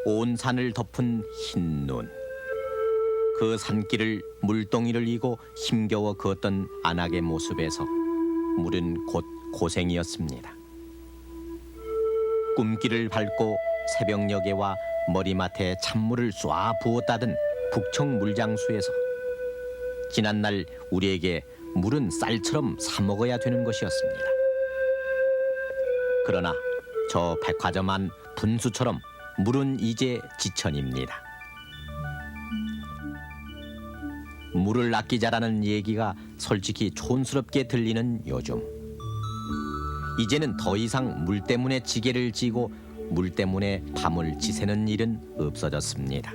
온 산을 덮은 흰 눈. 그 산길을 물동이를 이고 힘겨워 걷던 안악의 모습에서 물은 곧 고생이었습니다. 꿈길을 밟고 새벽녘에 와 머리맡에 찬물을 쏴 부었다던 북청 물장수에서 지난날 우리에게 물은 쌀처럼 사 먹어야 되는 것이었습니다. 그러나 저 백화점 안 분수처럼 물은 이제 지천입니다. 물을 아끼자라는 얘기가 솔직히 촌스럽게 들리는 요즘, 이제는 더 이상 물 때문에 지게를 지고 물 때문에 밤을 지새는 일은 없어졌습니다.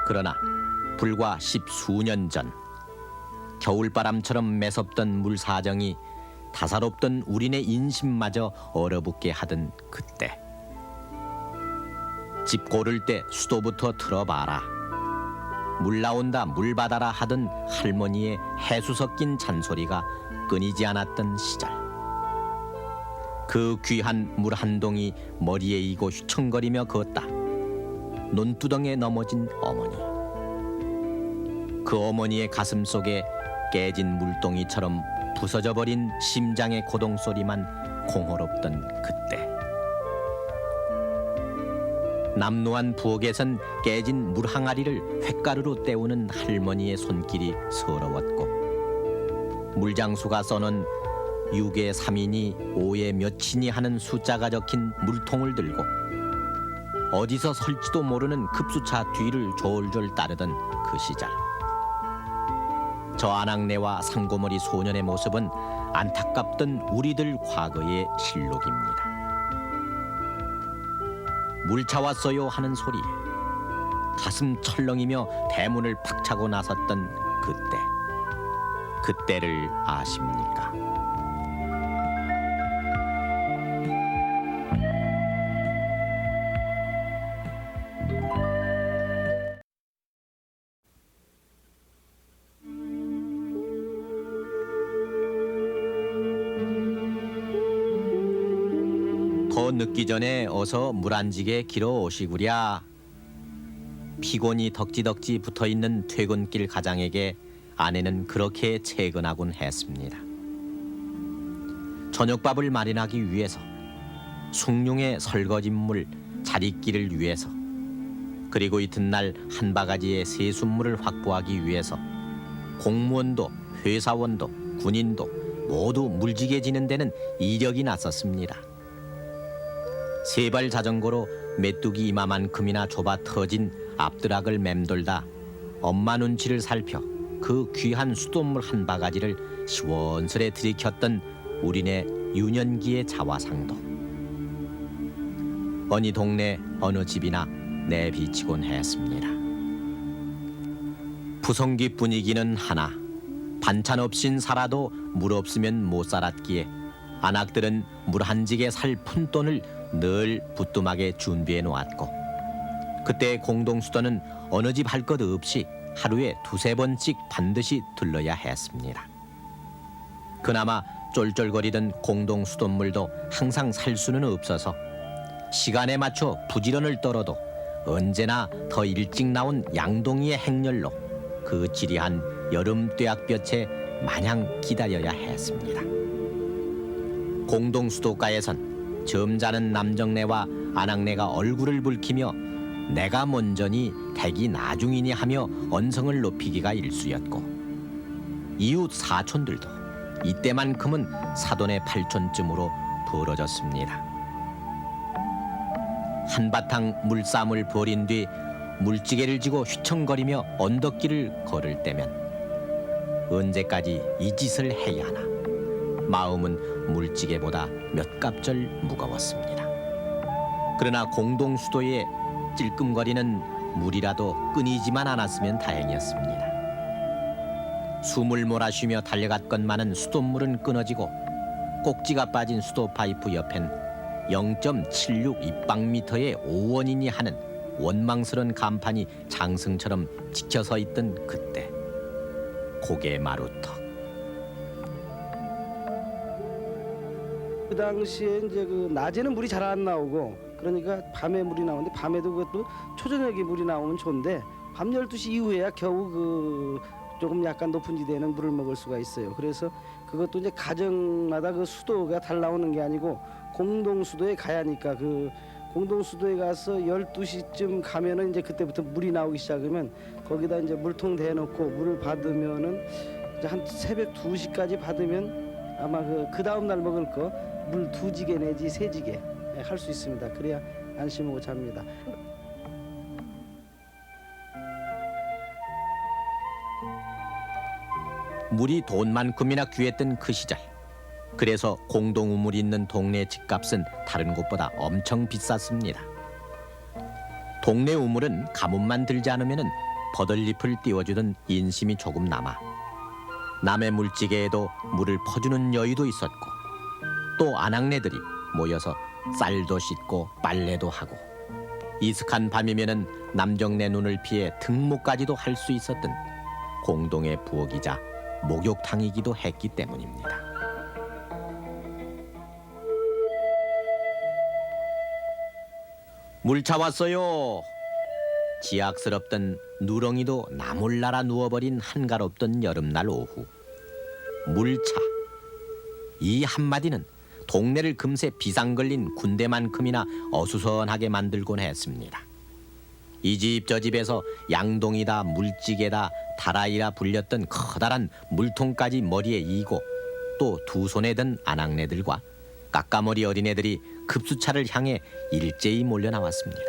그러나 불과 십수년 전, 겨울바람처럼 매섭던 물 사정이 다사롭던 우리네 인심마저 얼어붙게 하던 그때, 집 고를 때 수도부터 틀어봐라, 물 나온다 물 받아라 하던 할머니의 해수 섞인 잔소리가 끊이지 않았던 시절, 그 귀한 물 한 동이 머리에 이고 휘청거리며 걷다 논두덩에 넘어진 어머니, 그 어머니의 가슴 속에 깨진 물동이처럼 부서져 버린 심장의 고동 소리만 공허롭던 그때, 남루한 부엌에선 깨진 물 항아리를 횟가루로 때우는 할머니의 손길이 서러웠고, 물장수가 써놓은 6에 3이니 5에 몇이니 하는 숫자가 적힌 물통을 들고 어디서 설지도 모르는 급수차 뒤를 졸졸 따르던 그 시절, 저 아낙네와 상고머리 소년의 모습은 안타깝던 우리들 과거의 실록입니다. 물 차왔어요 하는 소리에 가슴 철렁이며 대문을 팍 차고 나섰던 그때, 그때를 아십니까? 더 늦기 전에 어서 물 안 지게 길어 오시구랴. 피곤이 덕지덕지 붙어있는 퇴근길 가장에게 아내는 그렇게 채근하곤 했습니다. 저녁밥을 마련하기 위해서, 숭늉의 설거짓물, 자릿기를 위해서, 그리고 이튿날 한 바가지의 세숫물을 확보하기 위해서 공무원도 회사원도 군인도 모두 물지게 지는 데는 이력이 났었습니다. 세발 자전거로 메뚜기 이마만큼이나 좁아 터진 앞드락을 맴돌다 엄마 눈치를 살펴 그 귀한 수돗물 한 바가지를 시원스레 들이켰던 우리네 유년기의 자화상도, 어느 동네 어느 집이나 내비치곤 했습니다. 부성기 분위기는 하나, 반찬 없인 살아도 물 없으면 못 살았기에 안악들은 물 한 지게 살 푼돈을 늘 부뚜막에 준비해 놓았고, 그때 공동수도는 어느 집 할 것 없이 하루에 두세 번씩 반드시 들러야 했습니다. 그나마 쫄쫄거리던 공동수돗물도 항상 살 수는 없어서 시간에 맞춰 부지런을 떨어도 언제나 더 일찍 나온 양동이의 행렬로 그 지리한 여름 뙤약볕에 마냥 기다려야 했습니다. 공동수도가에선 점잖은 남정네와 아낙네가 얼굴을 붉히며 내가 먼저니 댁이 나중이니 하며 언성을 높이기가 일쑤였고, 이웃 사촌들도 이때만큼은 사돈의 팔촌쯤으로 벌어졌습니다. 한바탕 물싸움을 벌인 뒤 물지개를 지고 휘청거리며 언덕길을 걸을 때면 언제까지 이 짓을 해야 하나 마음은 물지개보다 몇 갑절 무거웠습니다. 그러나 공동수도에 찔끔거리는 물이라도 끊이지만 않았으면 다행이었습니다. 숨을 몰아쉬며 달려갔건만은 수돗물은 끊어지고 꼭지가 빠진 수도 파이프 옆엔 0.76 입방미터의 5원이니 하는 원망스런 간판이 장승처럼 지켜서 있던 그때, 고개 마루턱, 그 당시에 이제 그 낮에는 물이 잘 안 나오고 그러니까 밤에 물이 나오는데 밤에도 그것도 초저녁에 물이 나오면 좋은데 밤 12시 이후에야 겨우 그 조금 약간 높은 지대에는 물을 먹을 수가 있어요. 그래서 그것도 이제 가정마다 그 수도가 달 나오는 게 아니고 공동 수도에 가야 하니까 그 공동 수도에 가서 12시쯤 가면은 이제 그때부터 물이 나오기 시작하면 거기다 이제 물통 대놓고 물을 받으면은 이제 한 새벽 2시까지 받으면 아마 그 다음 날 먹을 거 물 2지게 내지 3지게 할 수 있습니다. 그래야 안심하고 잡니다. 물이 돈만큼이나 귀했던 그 시절. 그래서 공동 우물이 있는 동네 집값은 다른 곳보다 엄청 비쌌습니다. 동네 우물은 가뭄만 들지 않으면 버들잎을 띄워주던 인심이 조금 남아 남의 물지개에도 물을 퍼주는 여유도 있었고 또 아낙네들이 모여서 쌀도 씻고 빨래도 하고 이슥한 밤이면은 남정네 눈을 피해 등목까지도 할 수 있었던 공동의 부엌이자 목욕탕이기도 했기 때문입니다. 물 차왔어요. 지약스럽던 누렁이도 나몰라라 누워버린 한가롭던 여름날 오후. 물차. 이 한마디는 동네를 금세 비상 걸린 군대만큼이나 어수선하게 만들곤 했습니다. 이 집 저 집에서 양동이다 물찌개다 다라이라 불렸던 커다란 물통까지 머리에 이고 또 두 손에 든 아낙네들과 까까머리 어린애들이 급수차를 향해 일제히 몰려 나왔습니다.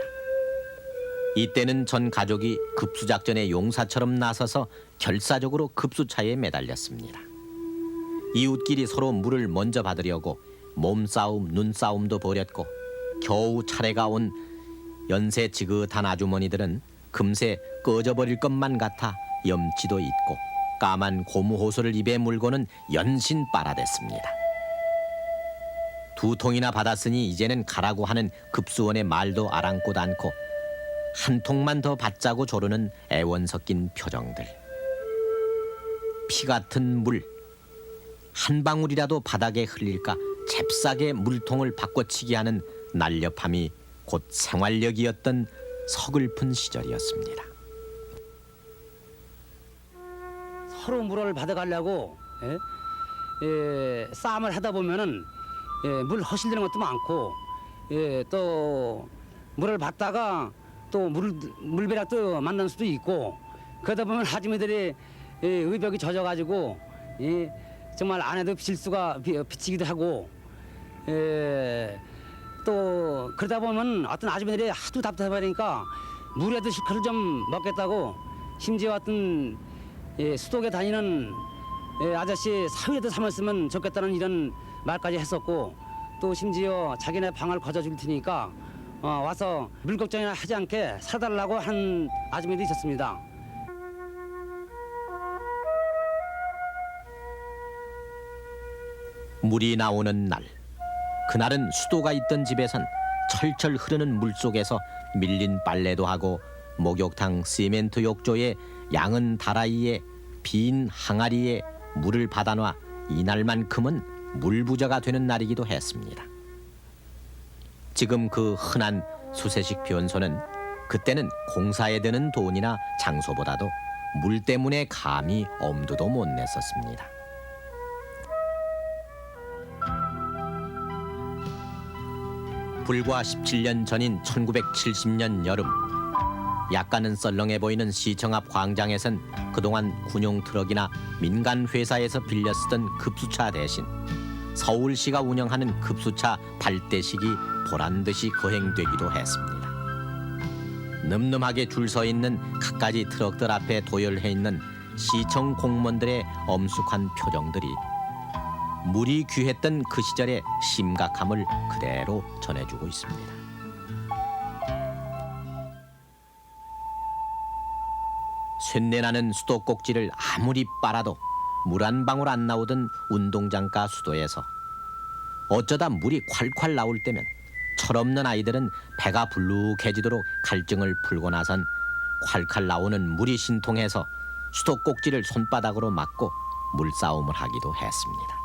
이때는 전 가족이 급수작전의 용사처럼 나서서 결사적으로 급수차에 매달렸습니다. 이웃끼리 서로 물을 먼저 받으려고 몸싸움, 눈싸움도 벌였고 겨우 차례가 온 연세 지긋한 아주머니들은 금세 꺼져버릴 것만 같아 염치도 있고 까만 고무 호소를 입에 물고는 연신 빨아댔습니다. 2통이나 받았으니 이제는 가라고 하는 급수원의 말도 아랑곳 않고 한 통만 더 받자고 조르는 애원 섞인 표정들. 피 같은 물, 한 방울이라도 바닥에 흘릴까 잽싸게 물통을 바꿔치기 하는 날렵함이 곧 생활력이었던 서글픈 시절이었습니다. 서로 물을 받아가려고 싸움을 하다 보면은 물 허실되는 것도 많고 또 물을 받다가 또 물벼락도 만날 수도 있고 그러다 보면 아주머니들이 의벽이 젖어가지고 정말 안에도 실수가 비치기도 하고 또 그러다 보면 어떤 아주머니들이 하도 답답하니까 물에도 실컷을 좀 먹겠다고 심지어 어떤 수독에 다니는 아저씨 사위라도 삼았으면 좋겠다는 이런 말까지 했었고 또 심지어 자기네 방을 거저줄 테니까 와서 물 걱정이나 하지 않게 사달라고 한 아주머니도 있었습니다. 물이 나오는 날, 그날은 수도가 있던 집에선 철철 흐르는 물 속에서 밀린 빨래도 하고 목욕탕 시멘트 욕조에 양은 다라이에 빈 항아리에 물을 받아놔 이날만큼은 물부자가 되는 날이기도 했습니다. 지금 그 흔한 수세식 변소는 그때는 공사에 드는 돈이나 장소보다도 물 때문에 감히 엄두도 못 냈었습니다. 불과 17년 전인 1970년 여름, 약간은 썰렁해 보이는 시청 앞 광장에선 그동안 군용 트럭이나 민간 회사에서 빌려 쓰던 급수차 대신 서울시가 운영하는 급수차 발대식이 보란듯이 거행되기도 했습니다. 늠름하게 줄 서 있는 갖가지 트럭들 앞에 도열해 있는 시청 공무원들의 엄숙한 표정들이 물이 귀했던 그 시절의 심각함을 그대로 전해주고 있습니다. 쇳내나는 수도꼭지를 아무리 빨아도 물 한 방울 안 나오던 운동장가 수도에서 어쩌다 물이 콸콸 나올 때면 철없는 아이들은 배가 불룩해지도록 갈증을 풀고 나선 콸콸 나오는 물이 신통해서 수도꼭지를 손바닥으로 막고 물싸움을 하기도 했습니다.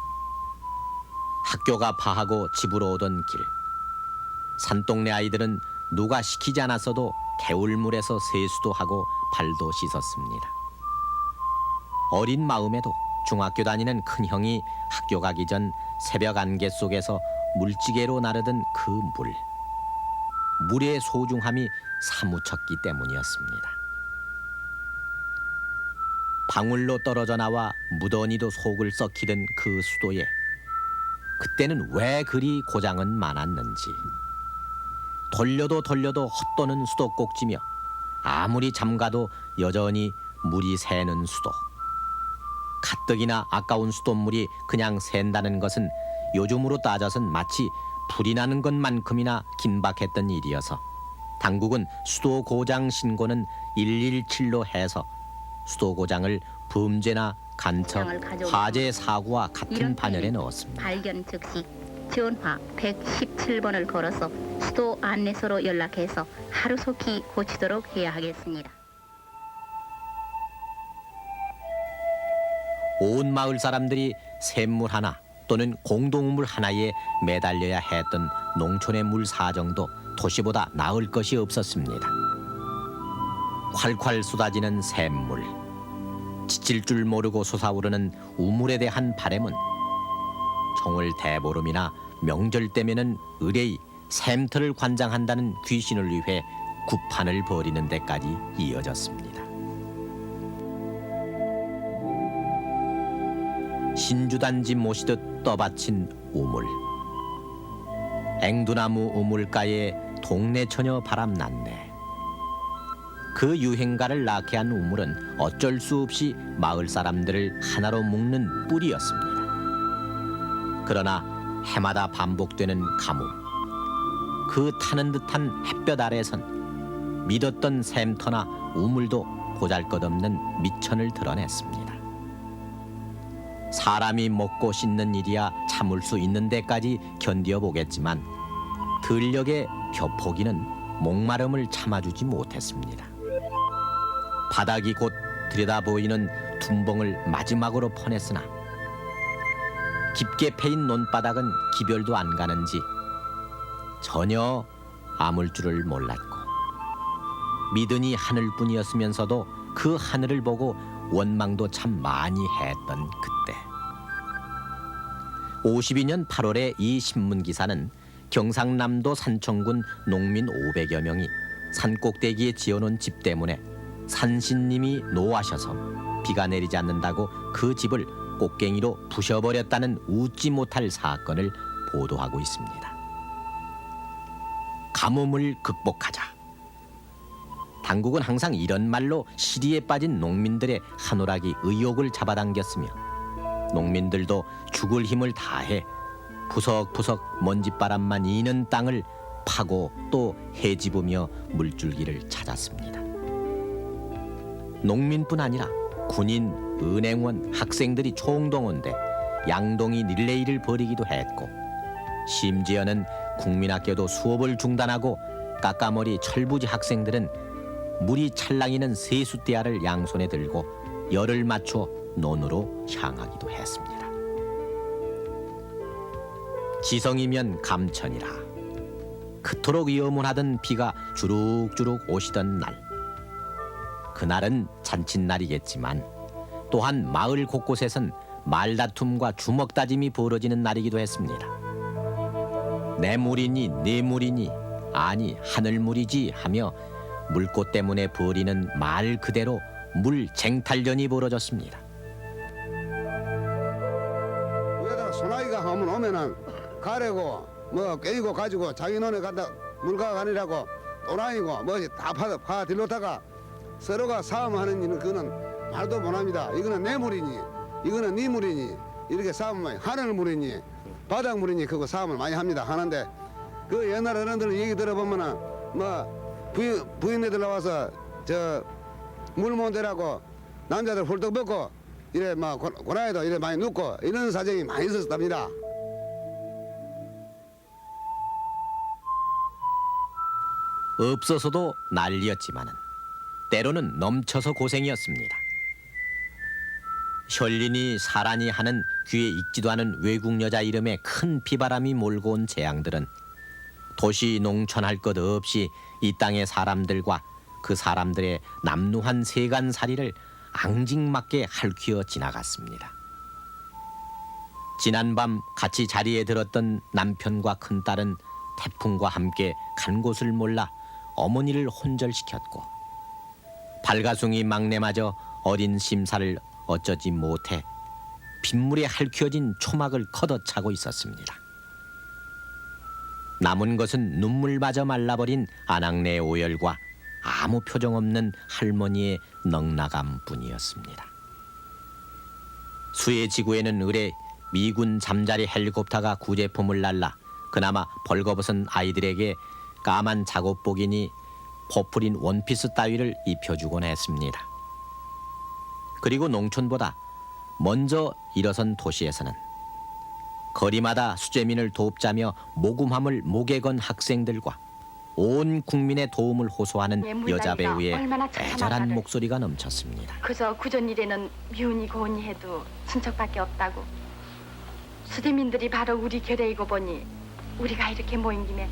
학교가 파하고 집으로 오던 길. 산동네 아이들은 누가 시키지 않았어도 개울물에서 세수도 하고 발도 씻었습니다. 어린 마음에도 중학교 다니는 큰형이 학교 가기 전 새벽 안개 속에서 물지개로 나르던 그 물. 물의 소중함이 사무쳤기 때문이었습니다. 방울로 떨어져 나와 무더니도 속을 썩히던 그 수도에 그때는 왜 그리 고장은 많았는지. 돌려도 돌려도 헛도는 수도꼭지며 아무리 잠가도 여전히 물이 새는 수도. 가뜩이나 아까운 수돗물이 그냥 샌다는 것은 요즘으로 따져선 마치 불이 나는 것만큼이나 긴박했던 일이어서 당국은 수도 고장 신고는 117로 해서 수도 고장을 범죄나 간첩, 화재 사고와 같은 반열에 넣었습니다. 발견 즉시 전화 117번을 걸어서 수도 안내소로 연락해서 하루속히 고치도록 해야 하겠습니다. 온 마을 사람들이 샘물 하나 또는 공동우물 하나에 매달려야 했던 농촌의 물 사정도 도시보다 나을 것이 없었습니다. 콸콸 쏟아지는 샘물, 지칠 줄 모르고 솟아오르는 우물에 대한 바램은 정월 대보름이나 명절 때면은 의뢰이 샘터를 관장한다는 귀신을 위해 구판을 벌이는 데까지 이어졌습니다. 신주단지 모시듯 떠받친 우물. 앵두나무 우물가에 동네 처녀 바람났네. 그 유행가를 낳게 한 우물은 어쩔 수 없이 마을 사람들을 하나로 묶는 뿔이었습니다. 그러나 해마다 반복되는 가뭄, 그 타는 듯한 햇볕 아래선 믿었던 샘터나 우물도 보잘것없는 미천을 드러냈습니다. 사람이 먹고 씻는 일이야 참을 수 있는 데까지 견뎌보겠지만 들녘의 벼포기는 목마름을 참아주지 못했습니다. 바닥이 곧 들여다보이는 둔벙을 마지막으로 퍼냈으나 깊게 패인 논바닥은 기별도 안 가는지 전혀 아물 줄을 몰랐고 믿으니 하늘뿐이었으면서도 그 하늘을 보고 원망도 참 많이 했던 그때. 52년 8월에 이 신문 기사는 경상남도 산청군 농민 500여 명이 산꼭대기에 지어놓은 집 때문에 산신님이 노하셔서 비가 내리지 않는다고 그 집을 꽃갱이로 부셔버렸다는 웃지 못할 사건을 보도하고 있습니다. 가뭄을 극복하자. 당국은 항상 이런 말로 시리에 빠진 농민들의 한오락이 의욕을 잡아당겼으며 농민들도 죽을 힘을 다해 부석부석 먼지바람만 이는 땅을 파고 또 헤집으며 물줄기를 찾았습니다. 농민뿐 아니라 군인, 은행원, 학생들이 총동원돼 양동이 릴레이를 벌이기도 했고 심지어는 국민학교도 수업을 중단하고 까까머리 철부지 학생들은 물이 찰랑이는 세숫대야를 양손에 들고 열을 맞춰 논으로 향하기도 했습니다. 지성이면 감천이라. 그토록 염원하던 비가 주룩주룩 오시던 날. 그날은 잔칫날이겠지만 또한 마을 곳곳에선 말다툼과 주먹다짐이 벌어지는 날이기도 했습니다. 내 물이니 네 물이니 아니 하늘물이지 하며 물꽃 때문에 벌이는 말 그대로 물 쟁탈전이 벌어졌습니다. 위에다가 소나기가 한번 오면은 가래고 뭐 깨이고 가지고 자기 논에 간다 물가 가니라고 또라이고 뭐지 다 파 들러다가 서로가 싸움하는 일은 그거는 말도 못합니다. 이거는 내 물이니 이거는 네 물이니 이렇게 싸움을 하늘 물이니 바닥 물이니 그거 싸움을 많이 합니다. 하는데 그 옛날 어른들 얘기 들어보면은 뭐 부인네들 나와서 저 물 못 대라고 남자들 홀떡 벗고 이래 막 고나이도 이래 많이 눕고 이런 사정이 많이 있었답니다. 없어서도 난리였지만은 때로는 넘쳐서 고생이었습니다. 혈린이 사란이 하는 귀에 익지도 않은 외국 여자 이름에 큰 비바람이 몰고 온 재앙들은 도시 농촌 할 것 없이 이 땅의 사람들과 그 사람들의 남루한 세간살이를 앙증맞게 핥히어 지나갔습니다. 지난밤 같이 자리에 들었던 남편과 큰딸은 태풍과 함께 간 곳을 몰라 어머니를 혼절시켰고 발가숭이 막내마저 어린 심사를 어쩌지 못해 빗물에 핥혀진 초막을 걷어차고 있었습니다. 남은 것은 눈물마저 말라버린 아낙네의 오열과 아무 표정 없는 할머니의 넉나감뿐이었습니다. 수해 지구에는 의뢰 미군 잠자리 헬리콥터가 구제품을 날라 그나마 벌거벗은 아이들에게 까만 작업복이니 퍼플인 원피스 따위를 입혀주곤 했습니다. 그리고 농촌보다 먼저 일어선 도시에서는 거리마다 수재민을 돕자며 모금함을 목에 건 학생들과 온 국민의 도움을 호소하는 여자 배우의 애절한 목소리가 넘쳤습니다. 그저 구전일에는 미운이 고운이 해도 친척밖에 없다고. 수대민들이 바로 우리 결의이고 보니 우리가 이렇게 모인 김에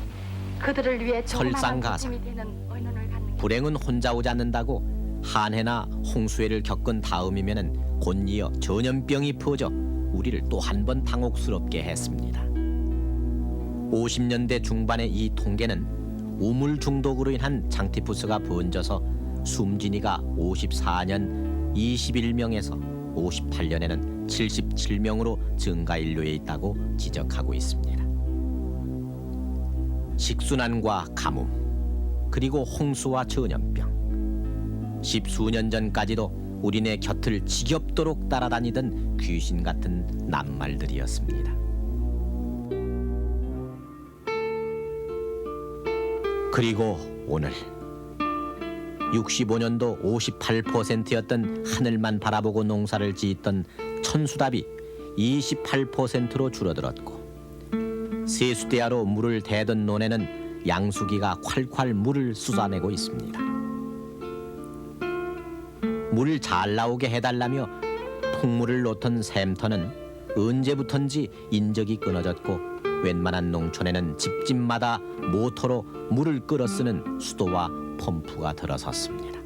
그들을 위해 설상가상. 도움이 되는 의논을 갖는 게 불행은 혼자 오지 않는다고 한해나 홍수해를 겪은 다음이면은 곧이어 전염병이 퍼져 우리를 또 한 번 당혹스럽게 했습니다. 50년대 중반의 이 통계는 우물 중독으로 인한 장티푸스가 번져서 숨진 이가 54년 21명에서 58년에는 77명으로 증가 인류에 있다고 지적하고 있습니다. 식순환과 가뭄, 그리고 홍수와 전염병, 십수년 전까지도 우리네 곁을 지겹도록 따라다니던 귀신 같은 낱말들이었습니다. 그리고 오늘 65년도 58%였던 하늘만 바라보고 농사를 짓던 천수답이 28%로 줄어들었고 세수대야로 물을 대던 논에는 양수기가 콸콸 물을 쏟아내고 있습니다. 물을 잘 나오게 해달라며 풍물을 놓던 샘터는 언제부턴지 인적이 끊어졌고 웬만한 농촌에는 집집마다 모터로 물을 끌어 쓰는 수도와 펌프가 들어섰습니다.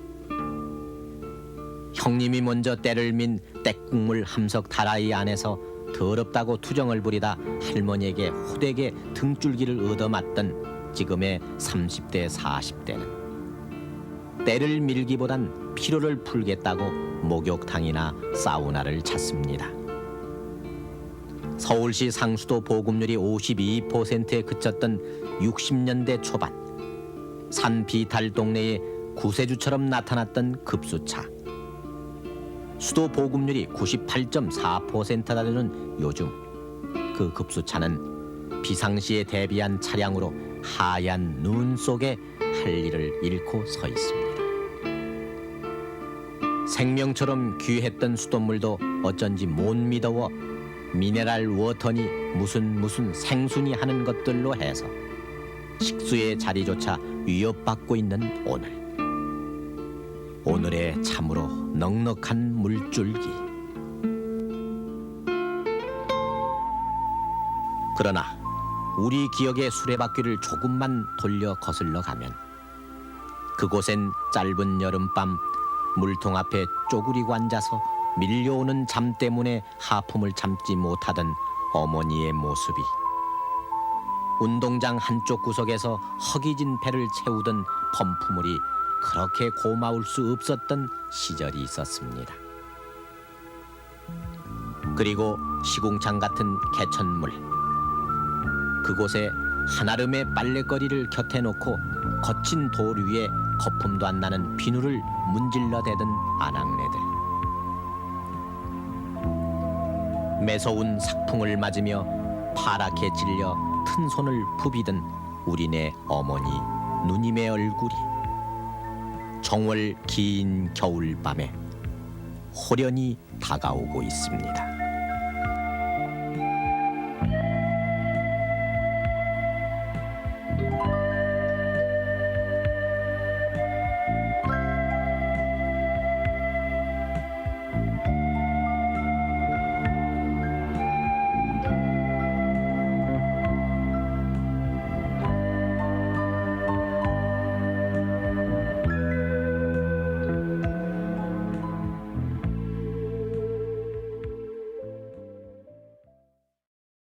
형님이 먼저 때를 민 떼국물 함석 다라이 안에서 더럽다고 투정을 부리다 할머니에게 호되게 등줄기를 얻어맞던 지금의 30대 40대는 때를 밀기보단 피로를 풀겠다고 목욕탕이나 사우나를 찾습니다. 서울시 상수도 보급률이 52%에 그쳤던 60년대 초반 산 비탈 동네에 구세주처럼 나타났던 급수차, 수도 보급률이 98.4%나 되는 요즘 그 급수차는 비상시에 대비한 차량으로 하얀 눈 속에 할 일을 잃고 서 있습니다. 생명처럼 귀했던 수돗물도 어쩐지 못 믿어워 미네랄 워터니 무슨 생순이 하는 것들로 해서 식수의 자리조차 위협받고 있는 오늘의 참으로 넉넉한 물줄기. 그러나 우리 기억의 수레바퀴를 조금만 돌려 거슬러 가면 그곳엔 짧은 여름밤 물통 앞에 쪼그리고 앉아서 밀려오는 잠 때문에 하품을 참지 못하던 어머니의 모습이, 운동장 한쪽 구석에서 허기진 배를 채우던 펌프물이 그렇게 고마울 수 없었던 시절이 있었습니다. 그리고 시궁창 같은 개천물, 그곳에 한아름의 빨래거리를 곁에 놓고 거친 돌 위에 거품도 안 나는 비누를 문질러 대던 아낙네들, 매서운 삭풍을 맞으며 파랗게 찔려 튼 손을 부비던 우리네 어머니 누님의 얼굴이 정월 긴 겨울밤에 호련히 다가오고 있습니다.